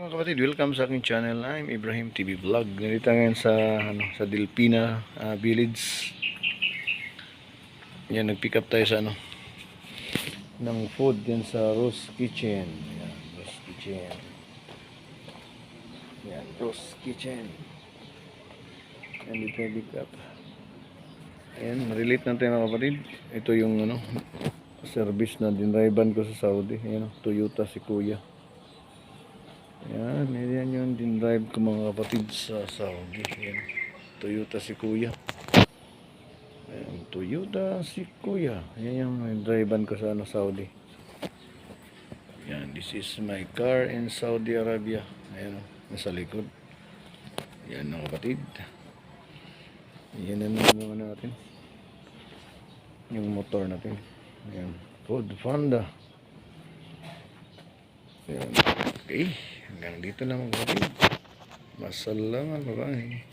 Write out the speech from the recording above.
Mga kapatid, welcome sa aking channel. I'm Ibrahim TV Vlog. Nandito ngayon sa sa Delpina Village. Yan, nag-pick up tayo sa ng food din sa Rose Kitchen. Yan, Rose Kitchen. Yan, Rose Kitchen. Yan, dito yung pick up. Ayan, relate natin mga kapatid. Ito yung service na dinriban ko sa Saudi. Ayan, Toyota si Kuya. Yan, yan yung dinrive ko mga kapatid sa Saudi. Yan, Toyota si Kuya. Ayan, Toyota si Kuya. Yan yung drivean ko sa Saudi. Yan, this is my car in Saudi Arabia. Ayan, nasa likod. Yan mga kapatid. Yan ang natin. Yung motor natin. Ayan, Ford Panda. Ayan, okay. Hanggang dito na mga kapatid. Masalamat, bye-bye.